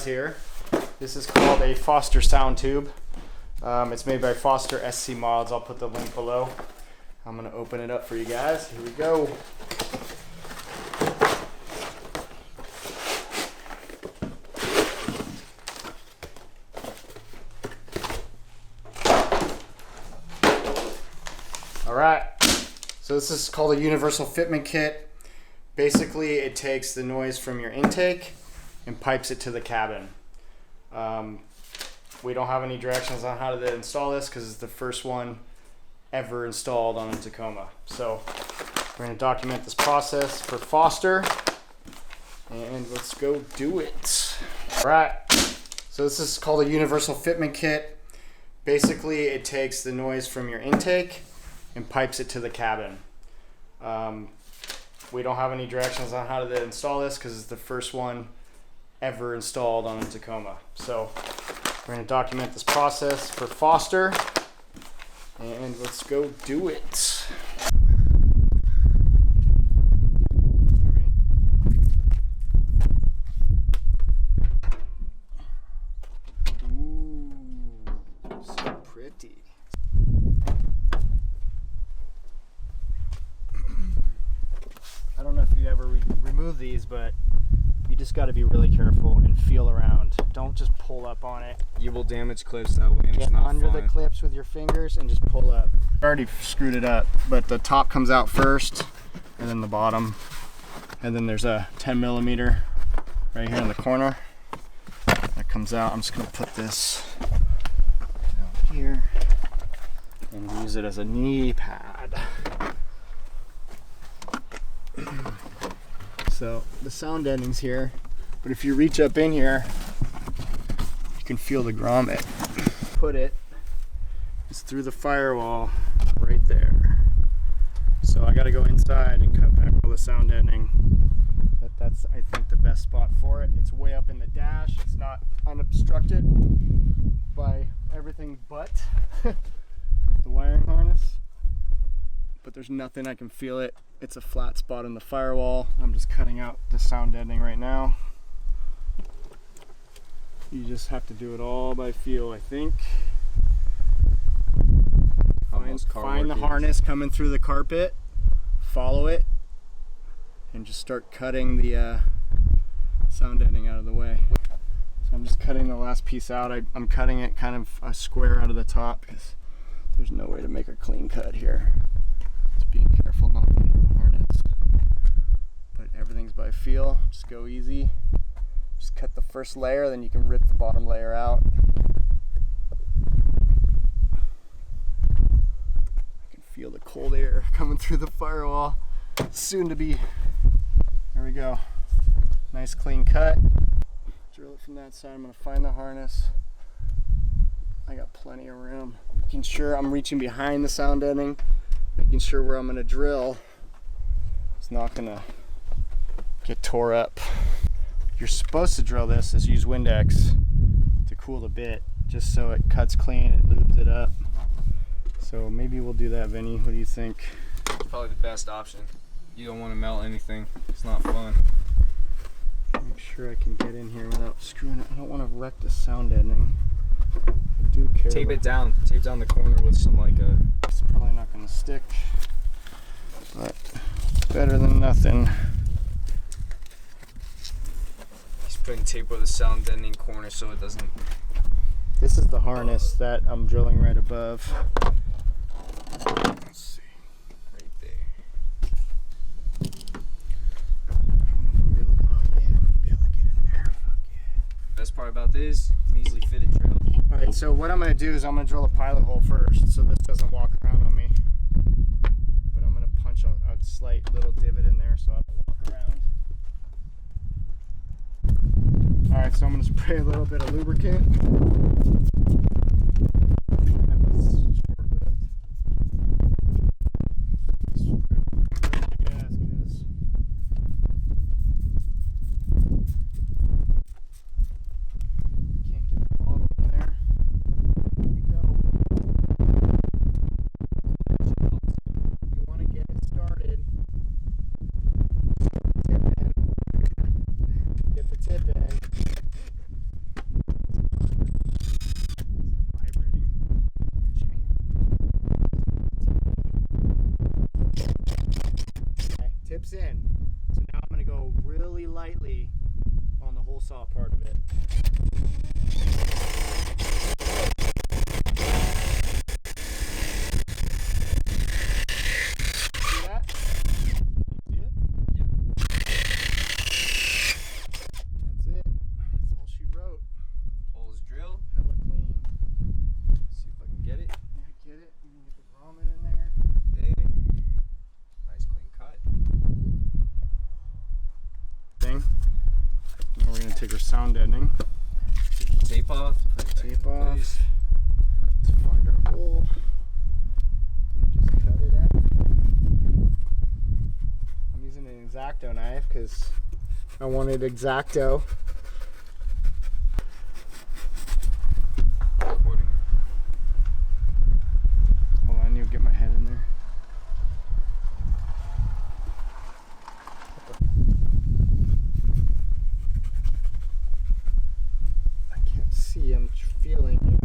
here. This is called a Foster sound tube. It's made by Foster SC Mods. I'll put the link below. I'm gonna open it up for you guys. Here we go. All right, so this is called a universal fitment kit. Basically, it takes the noise from your intake and pipes it to the cabin. We don't have any directions on how to install this because it's the first one ever installed on a Tacoma. So we're going to document this process for Foster, and let's go do it. All right, so this is called a universal fitment kit. Basically, it takes the noise from your intake and pipes it to the cabin. We don't have any directions on how to install this because it's the first one ever installed on a Tacoma. So we're going to document this process for Foster, and let's go do it. Ooh, so pretty. I don't know if you ever remove these, but you just got to be really careful and feel around. Don't just pull up on it. You will damage clips that way, and Get it's not under fun. the clips with your fingers and just pull up. I already screwed it up, but the top comes out first, and then the bottom, and then there's a 10 millimeter right here in the corner that comes out. I'm just gonna put this down here and use it as a knee pad. So the sound ending's here, but if you reach up in here, you can feel the grommet. Put it, it's through the firewall right there. So I gotta go inside and cut back all the sound ending. That's, I think, the best spot for it. It's way up in the dash. It's not unobstructed by everything but the wiring harness. But there's nothing, I can feel it. It's a flat spot in the firewall. I'm just cutting out the sound ending right now. You just have to do it all by feel, I think. Find the harness coming through the carpet, follow it, and just start cutting the sound ending out of the way. So I'm just cutting the last piece out. I'm cutting it kind of a square out of the top because there's no way to make a clean cut here. Just being careful not to hit the harness. But everything's by feel. Just go easy. Just cut the first layer, then you can rip the bottom layer out. I can feel the cold air coming through the firewall. Soon to be. There we go. Nice clean cut. Drill it from that side. I'm going to find the harness. I got plenty of room. Making sure I'm reaching behind the sound ending. Making sure where I'm going to drill it's not going to get tore up. You're supposed to drill this is use Windex to cool the bit, just so it cuts clean, it lubes it up. So maybe we'll do that, Vinny. What do you think? It's probably the best option. You don't want to melt anything. It's not fun. Make sure I can get in here without screwing it. I don't want to wreck the sound ending. I do care. Tape it down. Tape down the corner with some It's probably not going to stick, but better than nothing. putting tape over the sound deadening corner so it doesn't. This is the harness that I'm drilling right above. Let's see, right there. Best part about this, it's an easily fitted drill. Alright, so what I'm going to do is I'm going to drill a pilot hole first so this doesn't walk around on me. But I'm going to punch a slight little divot in there so I don't walk around. Alright, so I'm going to spray a little bit of lubricant. That was short-lived. Gas, because can't get the bottle in there. Here we go. You want to get it started. Get the tip in. Holes drilled. Hella clean. See if I can get it. Yeah, get it. You can get the grommet in there. There. Nice clean cut. Thing. Now we're gonna take our sound deadening. Take the tape off. Put it back Tape in off. place. Let's find our hole. And just cut it out. I'm using an X-Acto knife because I wanted X-Acto. Recording. Hold on, I need to get my head in there. I can't see, I'm feeling it.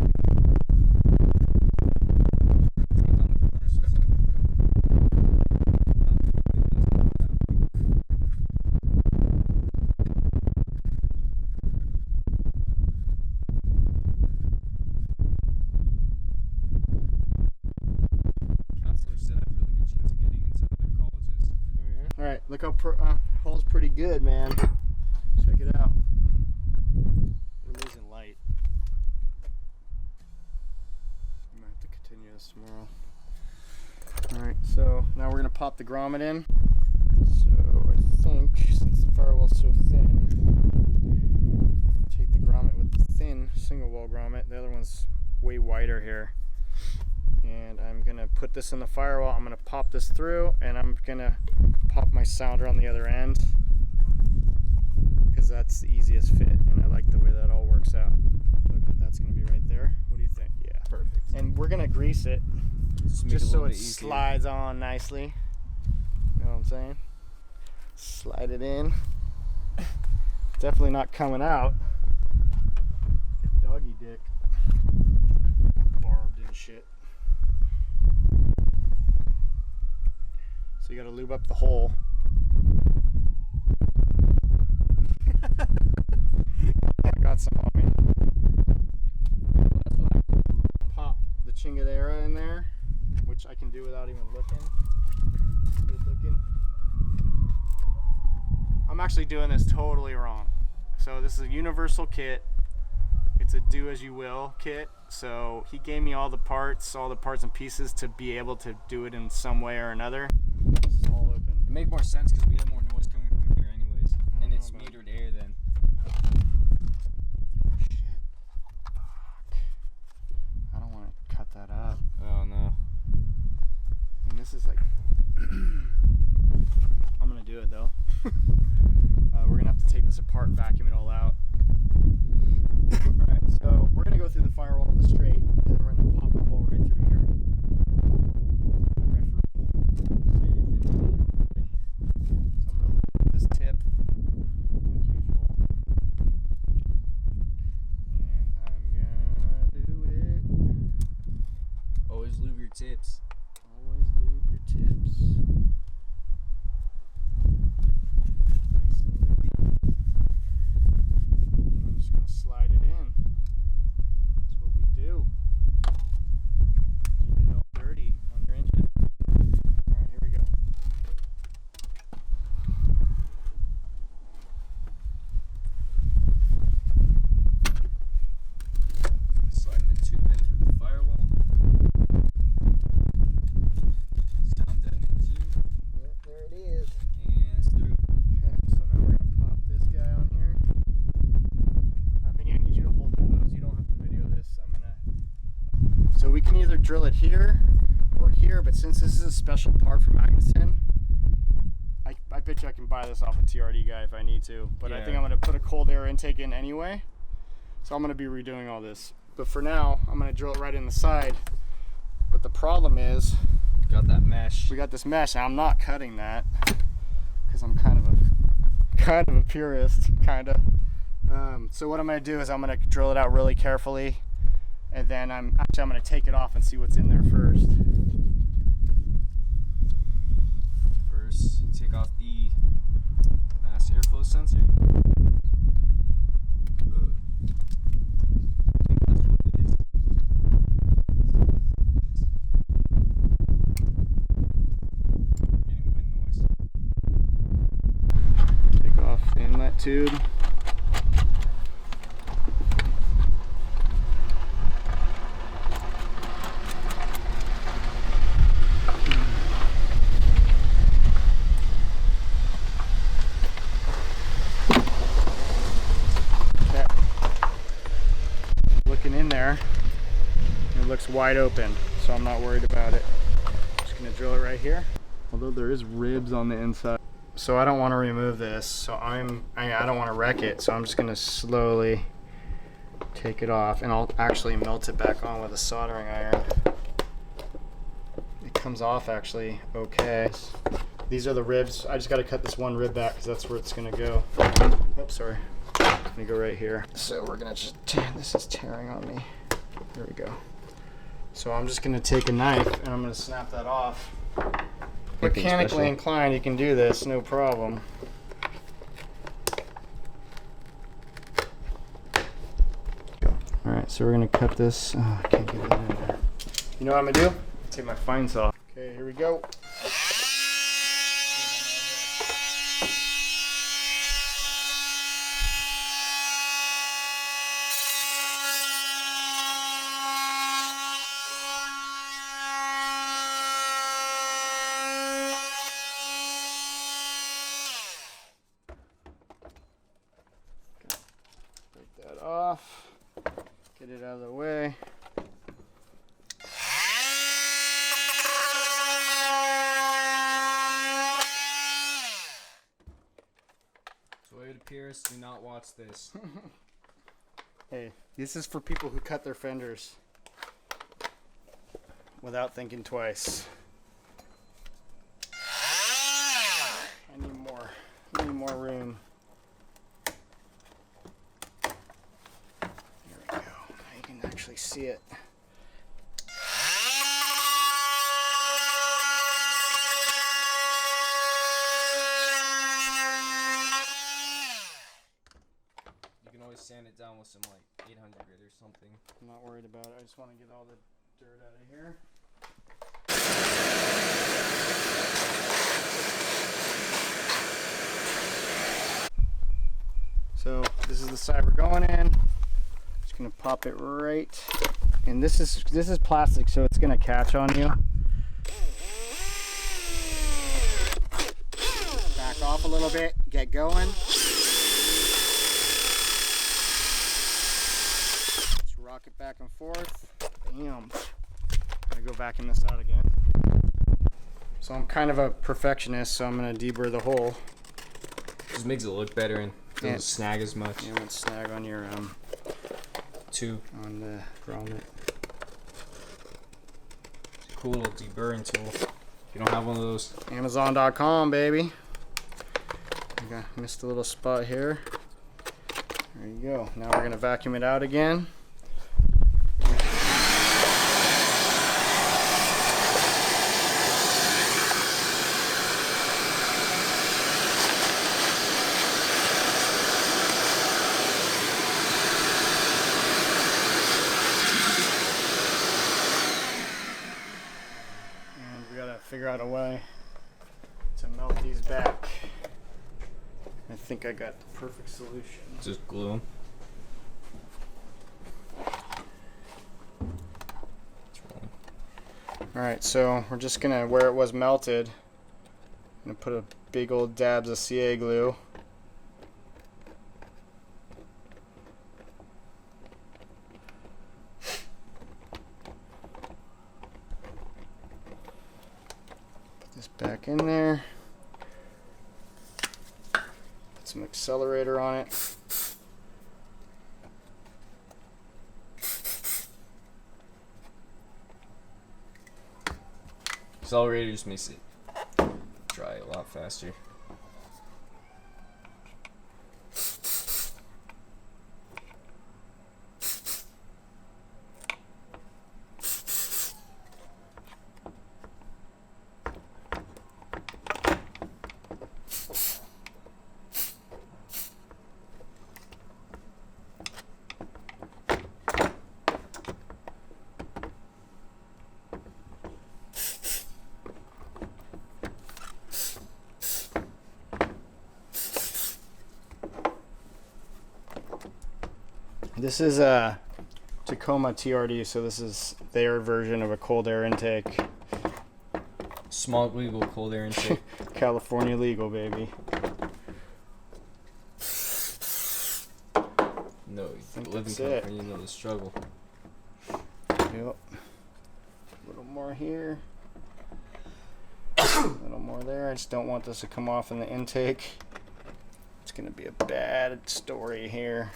Alright, look how hole's pretty good, man. Check it out. We're losing light. I might have to continue this tomorrow. Alright, so now we're going to pop the grommet in. So I think, since the firewall's so thin, take the grommet with the thin single wall grommet. The other one's way wider here. And I'm going to put this in the firewall. I'm going to pop this through, and I'm going to pop my sounder on the other end because that's the easiest fit, and I like the way that all works out. Look, that's going to be right there. What do you think? Yeah, perfect. And we're going to grease it just so it slides on nicely. You know what I'm saying? Slide it in. Definitely not coming out. Get doggy dick. Barbed and shit. So you got to lube up the hole. I got some on me. Pop the chingadera in there, which I can do without even looking. Good looking. I'm actually doing this totally wrong. So this is a universal kit. It's a do as you will kit. So he gave me all the parts and pieces to be able to do it in some way or another. It's all open. It made more sense because we have more noise coming from here anyways. And it's metered air then. Oh, shit. Fuck. I don't want to cut that up. Oh no. And this is like... I'm going to do it though. We're going to have to take this apart and vacuum it all out. Alright, so we're going to go through the firewall with a straight, and then we're going to pop our hole right through here. So I'm going to loop this tip, like usual. And I'm going to do it. Always lube your tips. Always lube your tips. Nice and loopy. And I'm just going to slide it in. That's what we do. Get it all dirty on your engine. Alright, here we go. Sliding the tube in through the firewall. Sound deadening too. Yep, there it is. And it's through. Okay, so now we're going to pop this guy on here. Vinny, I need you to hold the hose. You don't have to video this. So we can either drill it here or here, but since this is a special part for Magnusson, I bet you I can buy this off a TRD guy if I need to. But I think I'm going to put a cold air intake in anyway. So I'm going to be redoing all this. But for now, I'm going to drill it right in the side. But the problem is, Got that mesh. we got this mesh, and I'm not cutting that because I'm kind of a purist, kind of. So what I'm going to do is I'm going to drill it out really carefully, and then I'm going to take it off and see what's in there first. First, take off the mass airflow sensor. I think that's what it is. We're getting wind noise. Take off the inlet tube. looking in there, and it looks wide open, so I'm not worried about it. Just gonna drill it right here. Although there is ribs on the inside. So I don't want to remove this, so I don't want to wreck it, so I'm just gonna slowly take it off, and I'll actually melt it back on with a soldering iron. It comes off actually okay. These are the ribs. I just got to cut this one rib back because that's where it's gonna go. Oops, sorry. It's gonna go right here. So we're gonna just this is tearing on me. There we go. So I'm just gonna take a knife and I'm gonna snap that off. Mechanically inclined, you can do this, no problem. Alright, so we're going to cut this. Oh, I can't get that in there. You know what I'm going to do? Take my fine saw. Okay, here we go. Break that off. Get it out of the way. So it appears, do not watch this. Hey, this is for people who cut their fenders without thinking twice. I need more. I need more room. Actually see it. You can always sand it down with some like 800 grit or something. I'm not worried about it. I just want to get all the dirt out of here. So this is the side we're going in. Gonna pop it right, and this is plastic, so it's gonna catch on you. Back off a little bit, get going. Just rock it back and forth. Bam. Gonna go vacuum this out again. So I'm kind of a perfectionist, so I'm gonna deburr the hole. Just makes it look better and doesn't snag as much. You won't snag on your on the grommet. It's a cool little deburring tool. If you don't have one of those, Amazon.com, baby. Okay, missed a little spot here. There you go. Now we're gonna vacuum it out again. Figure out a way to melt these back. I think I got the perfect solution. Just glue them. Alright, so we're just gonna, where it was melted, I'm gonna put a big old dabs of CA glue. Back in there. Put some accelerator on it. Accelerator just makes it dry a lot faster. This is a Tacoma TRD, so this is their version of a cold air intake. Smog legal cold air intake. California legal, baby. No, think Living that's it. company, you know the struggle. Yep. A little more here. A little more there. I just don't want this to come off in the intake. It's going to be a bad story here.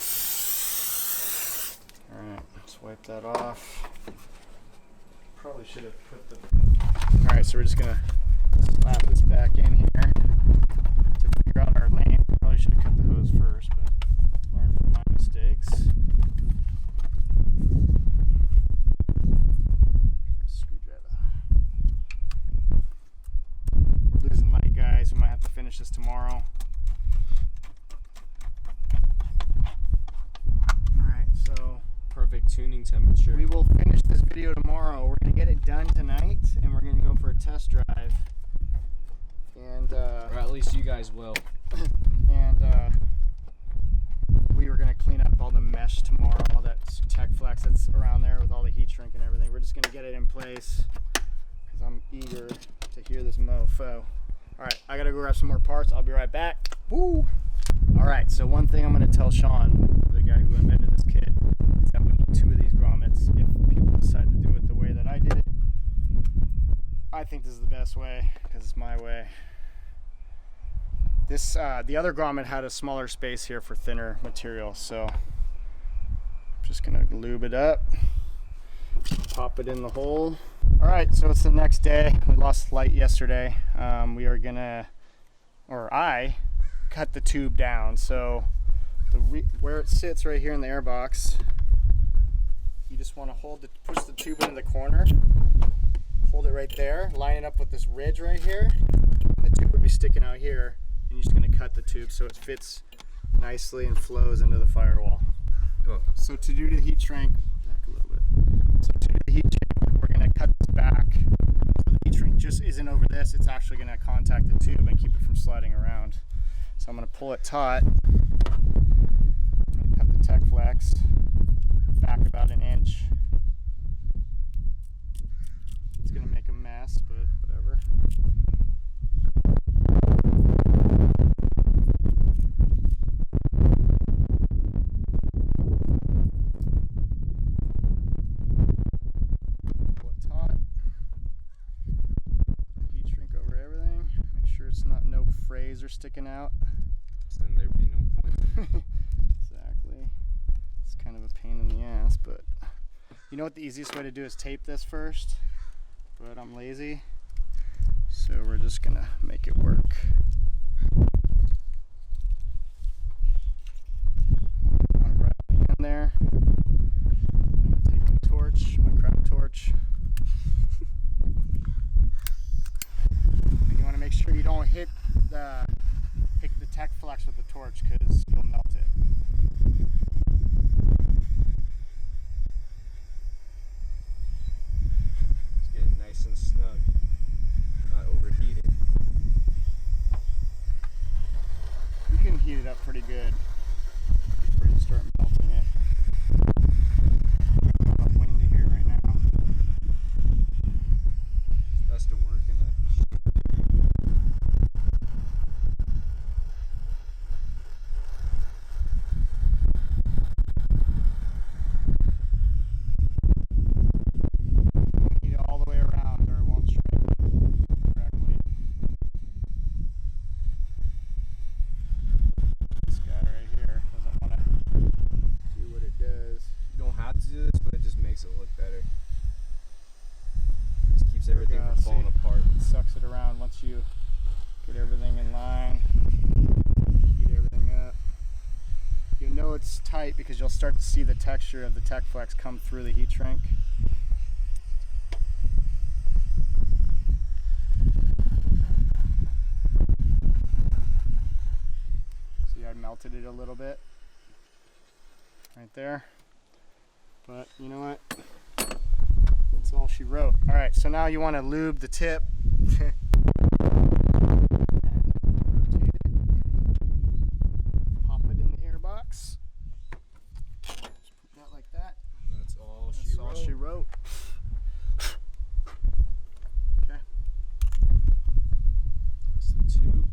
Alright, let's wipe that off. Probably should have put the... Alright, so we're just going to slap this back in here to figure out our length. Probably should have cut the hose first, but learn from my mistakes. Screwdriver. We're losing light, guys. We might have to finish this tomorrow. Alright, so Perfect tuning temperature. we will finish this video tomorrow. We're going to get it done tonight, and we're going to go for a test drive. And, or at least you guys will. We were going to clean up all the mesh tomorrow, all that tech flex that's around there with all the heat shrink and everything. We're just going to get it in place because I'm eager to hear this mofo. Alright, I got to go grab some more parts. I'll be right back. Woo! Alright, so one thing I'm going to tell Sean, the guy who invented this kit, is that we need 2 of these grommets if people decide to do it the way that I did it. I think this is the best way because it's my way. This the other grommet had a smaller space here for thinner material, so I'm just gonna lube it up, pop it in the hole. All right, so it's the next day. We lost light yesterday. We are gonna, or I, cut the tube down. So where it sits right here in the air box, you just want to push the tube into the corner, hold it right there, line it up with this ridge right here, and the tube would be sticking out here. And you're just going to cut the tube so it fits nicely and flows into the firewall. Oh. So to do the heat shrink, back a little bit. So to do the heat shrink, we're going to cut this back. So the heat shrink just isn't over this, it's actually going to contact the tube and keep it from sliding around. So I'm going to pull it taut. I'm going to cut the tech flex back about 1 inch. It's going to make a mess, but whatever. Are sticking out. So then there'd be no point. Exactly. It's kind of a pain in the ass, but you know what the easiest way to do is tape this first, but I'm lazy, so we're just gonna make it work. Want it right at the end there. I'm gonna take my torch, my crap torch. And you want to make sure you don't hit the tech flex with the torch because you'll melt it. Just get it nice and snug, not overheating. You can heat it up pretty good before you start melting it. A lot of wind here right now. It's best to work in a it look better. Just keeps everything from falling apart. It sucks it around once you get everything in line, heat everything up. You'll know it's tight because you'll start to see the texture of the tech flex come through the heat shrink. See, I melted it a little bit right there. But you know what? That's all she wrote. All right, so now you want to lube the tip. And rotate it. Pop it in the air box. Just put that like that. That's all she wrote. Okay. That's the tube.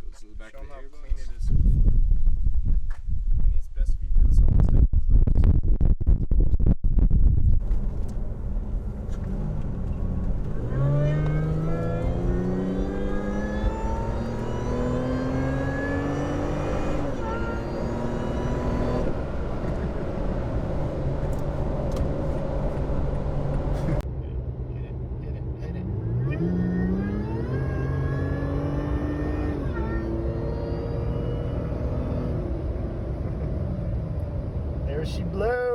Goes to the back Show of the them how air box. clean it is. I mean, it's best if you do this all in step clips. she blows.